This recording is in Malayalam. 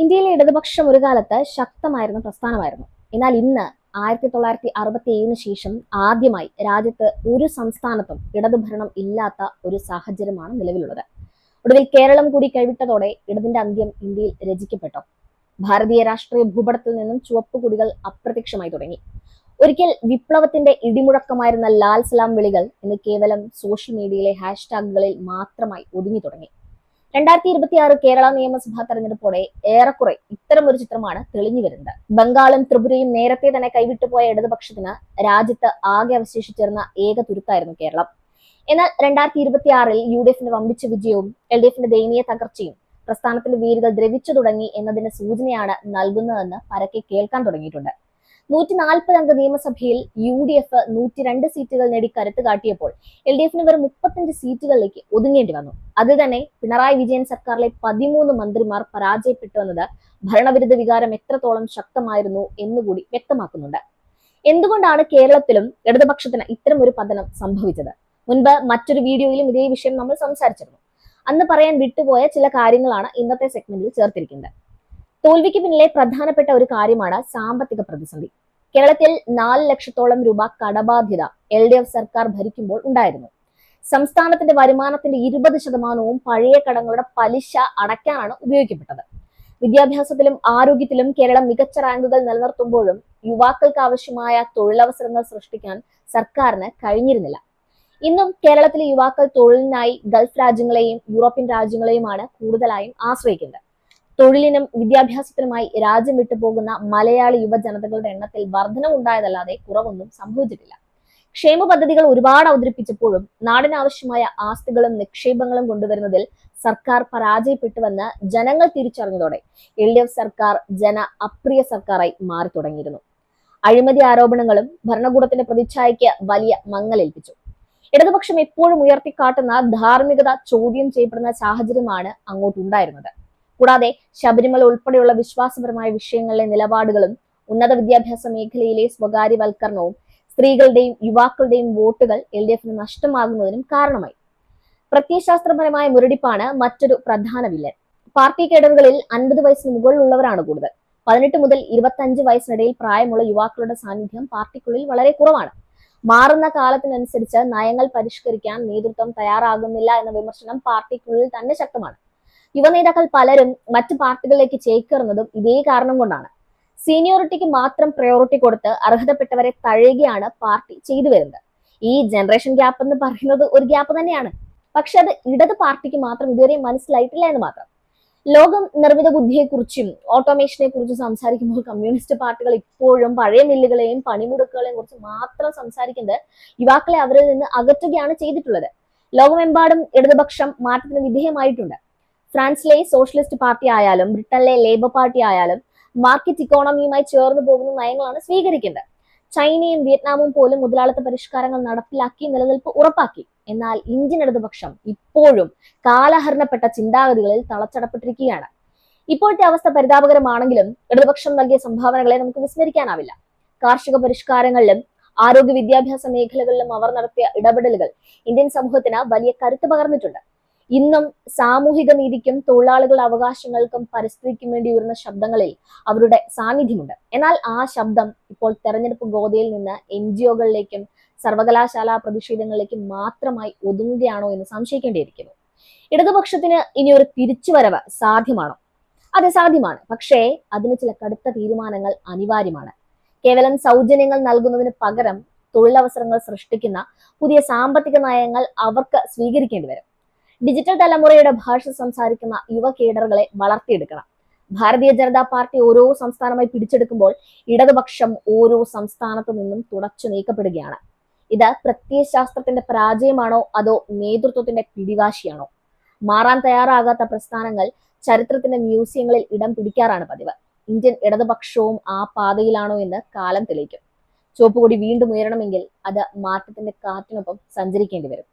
ഇന്ത്യയിലെ ഇടതുപക്ഷം ഒരു കാലത്ത് ശക്തമായിരുന്ന പ്രസ്ഥാനമായിരുന്നു. എന്നാൽ ഇന്ന് 1967 ശേഷം ആദ്യമായി രാജ്യത്ത് ഒരു സംസ്ഥാനത്തും ഇടതുഭരണം ഇല്ലാത്ത ഒരു സാഹചര്യമാണ് നിലവിലുള്ളത്. ഒടുവിൽ കേരളം കൂടി കൈവിട്ടതോടെ ഇടതിന്റെ അന്ത്യം ഇന്ത്യയിൽ രചിക്കപ്പെട്ടു. ഭാരതീയ രാഷ്ട്രീയ ഭൂപടത്തിൽ നിന്നും ചുവപ്പ് കൊടികൾ അപ്രത്യക്ഷമായി തുടങ്ങി. ഒരിക്കൽ വിപ്ലവത്തിന്റെ ഇടിമുഴക്കമായിരുന്ന ലാൽ സലാം വിളികൾ ഇന്ന് കേവലം സോഷ്യൽ മീഡിയയിലെ ഹാഷ്ടാഗുകളിൽ മാത്രമായി ഒതുങ്ങി തുടങ്ങി. 2026 കേരള നിയമസഭാ തെരഞ്ഞെടുപ്പോടെ ഏറെക്കുറെ ഇത്തരം ഒരു ചിത്രമാണ് തെളിഞ്ഞു വരുന്നത്. ബംഗാളും ത്രിപുരയും നേരത്തെ തന്നെ കൈവിട്ടുപോയ ഇടതുപക്ഷത്തിന് രാജ്യത്ത് ആകെ അവശേഷിച്ചിരുന്ന ഏക തുരുത്തായിരുന്നു കേരളം. എന്നാൽ 2026 UDF വമ്പിച്ച വിജയവും LDF ദയനീയ തകർച്ചയും പ്രസ്ഥാനത്തിന്റെ വേരുകൾ ദ്രവിച്ചു തുടങ്ങി എന്നതിന്റെ സൂചനയാണ് നൽകുന്നതെന്ന് പരക്കെ കേൾക്കാൻ തുടങ്ങിയിട്ടുണ്ട്. 140 അംഗ നിയമസഭയിൽ UDF 102 സീറ്റുകൾ നേടി കരുത്ത് കാട്ടിയപ്പോൾ LDF വെറും 35 സീറ്റുകളിലേക്ക് ഒതുങ്ങേണ്ടി വന്നു. അതിൽ തന്നെ പിണറായി വിജയൻ സർക്കാരിലെ 13 മന്ത്രിമാർ പരാജയപ്പെട്ടു എന്നത് ഭരണവിരുദ്ധ വികാരം എത്രത്തോളം ശക്തമായിരുന്നു എന്നുകൂടി വ്യക്തമാക്കുന്നുണ്ട്. എന്തുകൊണ്ടാണ് കേരളത്തിലും ഇടതുപക്ഷത്തിന് ഇത്തരം ഒരു പതനം സംഭവിച്ചത്? മുൻപ് മറ്റൊരു വീഡിയോയിലും ഇതേ വിഷയം നമ്മൾ സംസാരിച്ചിരുന്നു. അന്ന് പറയാൻ വിട്ടുപോയ ചില കാര്യങ്ങളാണ് ഇന്നത്തെ സെഗ്മെന്റിൽ ചേർത്തിരിക്കുന്നത്. തോൽവിക്ക് പിന്നിലെ പ്രധാനപ്പെട്ട ഒരു കാര്യമാണ് സാമ്പത്തിക പ്രതിസന്ധി. കേരളത്തിൽ 4 ലക്ഷത്തോളം രൂപ കടബാധ്യത LDF സർക്കാർ ഭരിക്കുമ്പോൾ ഉണ്ടായിരുന്നു. സംസ്ഥാനത്തിന്റെ വരുമാനത്തിന്റെ 20% പഴയ കടങ്ങളുടെ പലിശ അടയ്ക്കാനാണ് ഉപയോഗിക്കപ്പെട്ടത്. വിദ്യാഭ്യാസത്തിലും ആരോഗ്യത്തിലും കേരളം മികച്ച റാങ്കുകൾ നിലനിർത്തുമ്പോഴും യുവാക്കൾക്ക് ആവശ്യമായ തൊഴിലവസരങ്ങൾ സൃഷ്ടിക്കാൻ സർക്കാരിന് കഴിഞ്ഞിരുന്നില്ല. ഇന്നും കേരളത്തിലെ യുവാക്കൾ തൊഴിലിനായി ഗൾഫ് രാജ്യങ്ങളെയും യൂറോപ്യൻ രാജ്യങ്ങളെയുമാണ് കൂടുതലായും ആശ്രയിക്കുന്നത്. തൊഴിലിനും വിദ്യാഭ്യാസത്തിനുമായി രാജ്യം വിട്ടുപോകുന്ന മലയാളി യുവജനതകളുടെ എണ്ണത്തിൽ വർധനവുണ്ടായതല്ലാതെ കുറവൊന്നും സംഭവിച്ചിട്ടില്ല. ക്ഷേമ പദ്ധതികൾ ഒരുപാട് അവതരിപ്പിച്ചപ്പോഴും നാടിനാവശ്യമായ ആസ്തികളും നിക്ഷേപങ്ങളും കൊണ്ടുവരുന്നതിൽ സർക്കാർ പരാജയപ്പെട്ടുവെന്ന് ജനങ്ങൾ തിരിച്ചറിഞ്ഞതോടെ LDF സർക്കാർ ജന അപ്രിയ സർക്കാരായി മാറി തുടങ്ങിയിരുന്നു. അഴിമതി ആരോപണങ്ങളും ഭരണകൂടത്തിന്റെ പ്രതിച്ഛായയ്ക്ക് വലിയ മങ്ങലേൽപ്പിച്ചു. ഇടതുപക്ഷം എപ്പോഴും ഉയർത്തിക്കാട്ടുന്ന ധാർമ്മികത ചോദ്യം ചെയ്യപ്പെടുന്ന സാഹചര്യമാണ് അങ്ങോട്ടുണ്ടായിരുന്നത്. കൂടാതെ ശബരിമല ഉൾപ്പെടെയുള്ള വിശ്വാസപരമായ വിഷയങ്ങളിലെ നിലപാടുകളും ഉന്നത വിദ്യാഭ്യാസ മേഖലയിലെ സ്വകാര്യവൽക്കരണവും സ്ത്രീകളുടെയും യുവാക്കളുടെയും വോട്ടുകൾ LDF നഷ്ടമാകുന്നതിനും കാരണമായി. പ്രത്യയശാസ്ത്രപരമായ മുരടിപ്പാണ് മറ്റൊരു പ്രധാന വില്ലൻ. പാർട്ടി കേഡറുകളിൽ 50 വയസ്സിന് മുകളിലുള്ളവരാണ് കൂടുതൽ. 18 മുതൽ 25 വയസ്സിനിടയിൽ പ്രായമുള്ള യുവാക്കളുടെ സാന്നിധ്യം പാർട്ടിക്കുള്ളിൽ വളരെ കുറവാണ്. മാറുന്ന കാലത്തിനനുസരിച്ച് നയങ്ങൾ പരിഷ്കരിക്കാൻ നേതൃത്വം തയ്യാറാകുന്നില്ല എന്ന വിമർശനം പാർട്ടിക്കുള്ളിൽ തന്നെ ശക്തമാണ്. യുവനേതാക്കൾ പലരും മറ്റു പാർട്ടികളിലേക്ക് ചേക്കേറുന്നതും ഇതേ കാരണം കൊണ്ടാണ്. സീനിയോറിറ്റിക്ക് മാത്രം പ്രയോറിറ്റി കൊടുത്ത് അർഹതപ്പെട്ടവരെ തഴയുകയാണ് പാർട്ടി ചെയ്തു വരുന്നത്. ഈ ജനറേഷൻ ഗ്യാപ്പ് എന്ന് പറയുന്നത് ഒരു ഗ്യാപ്പ് തന്നെയാണ്. പക്ഷെ അത് ഇടത് പാർട്ടിക്ക് മാത്രം ഇതുവരെ മനസ്സിലായിട്ടില്ല എന്ന് മാത്രം. ലോകം നിർമ്മിത ബുദ്ധിയെക്കുറിച്ചും ഓട്ടോമേഷനെ കുറിച്ചും സംസാരിക്കുമ്പോൾ കമ്മ്യൂണിസ്റ്റ് പാർട്ടികൾ ഇപ്പോഴും പഴയ മില്ലുകളെയും പണിമുടക്കുകളെയും കുറിച്ച് മാത്രം സംസാരിക്കുന്നത് യുവാക്കളെ അവരിൽ നിന്ന് അകറ്റുകയാണ് ചെയ്തിട്ടുള്ളത്. ലോകമെമ്പാടും ഇടതുപക്ഷം മാറ്റത്തിന് വിധേയമായിട്ടുണ്ട്. ഫ്രാൻസിലെ സോഷ്യലിസ്റ്റ് പാർട്ടി ആയാലും ബ്രിട്ടനിലെ ലേബർ പാർട്ടി ആയാലും മാർക്കറ്റ് ഇക്കോണമിയുമായി ചേർന്ന് പോകുന്ന നയങ്ങളാണ് സ്വീകരിക്കുന്നത്. ചൈനയും വിയറ്റ്നാമും പോലും മുതലാളിത്ത പരിഷ്കാരങ്ങൾ നടപ്പിലാക്കി നിലനിൽപ്പ് ഉറപ്പാക്കി. എന്നാൽ ഇന്ത്യൻ ഇടതുപക്ഷം ഇപ്പോഴും കാലഹരണപ്പെട്ട ചിന്താഗതികളിൽ തളച്ചടപ്പെട്ടിരിക്കുകയാണ്. ഇപ്പോഴത്തെ അവസ്ഥ പരിതാപകരമാണെങ്കിലും ഇടതുപക്ഷം നൽകിയ സംഭാവനകളെ നമുക്ക് വിസ്മരിക്കാനാവില്ല. കാർഷിക പരിഷ്കാരങ്ങളിലും ആരോഗ്യ വിദ്യാഭ്യാസ മേഖലകളിലും അവർ നടത്തിയ ഇടപെടലുകൾ ഇന്ത്യൻ സമൂഹത്തിന് വലിയ കരുത്ത് പകർന്നിട്ടുണ്ട്. ഇന്നും സാമൂഹിക നീതിക്കും തൊഴിലാളികളുടെ അവകാശങ്ങൾക്കും പരിസ്ഥിതിക്കും വേണ്ടി ഉയർന്ന ശബ്ദങ്ങളിൽ അവരുടെ സാന്നിധ്യമുണ്ട്. എന്നാൽ ആ ശബ്ദം ഇപ്പോൾ തെരഞ്ഞെടുപ്പ് ഗോതയിൽ നിന്ന് NGOകളിലേക്കും സർവകലാശാല പ്രതിഷേധങ്ങളിലേക്കും മാത്രമായി ഒതുങ്ങുകയാണോ എന്ന് സംശയിക്കേണ്ടിയിരിക്കുന്നു. ഇടതുപക്ഷത്തിന് ഇനി ഒരു തിരിച്ചുവരവ് സാധ്യമാണോ? അത് സാധ്യമാണ്. പക്ഷേ അതിന് ചില കടുത്ത തീരുമാനങ്ങൾ അനിവാര്യമാണ്. കേവലം സൗജന്യങ്ങൾ നൽകുന്നതിന് പകരം തൊഴിലവസരങ്ങൾ സൃഷ്ടിക്കുന്ന പുതിയ സാമ്പത്തിക നയങ്ങൾ അവർക്ക് സ്വീകരിക്കേണ്ടി വരും. ഡിജിറ്റൽ തലമുറയുടെ ഭാഷ സംസാരിക്കുന്ന യുവ കേഡറുകളെ വളർത്തിയെടുക്കണം. ഭാരതീയ ജനതാ പാർട്ടി ഓരോ സംസ്ഥാനമായി പിടിച്ചെടുക്കുമ്പോൾ ഇടതുപക്ഷം ഓരോ സംസ്ഥാനത്തു നിന്നും തുടച്ചു നീക്കപ്പെടുകയാണ്. ഇത് പ്രത്യയശാസ്ത്രത്തിന്റെ പരാജയമാണോ അതോ നേതൃത്വത്തിന്റെ പിടിവാശിയാണോ? മാറാൻ തയ്യാറാകാത്ത പ്രസ്ഥാനങ്ങൾ ചരിത്രത്തിന്റെ മ്യൂസിയങ്ങളിൽ ഇടം പിടിക്കാറാണ് പതിവ്. ഇന്ത്യൻ ഇടതുപക്ഷവും ആ പാതയിലാണോ എന്ന് കാലം തെളിയിക്കും. ചുവപ്പുകൊടി വീണ്ടും ഉയരണമെങ്കിൽ അത് മാറ്റത്തിന്റെ കാറ്റിനൊപ്പം സഞ്ചരിക്കേണ്ടി വരും.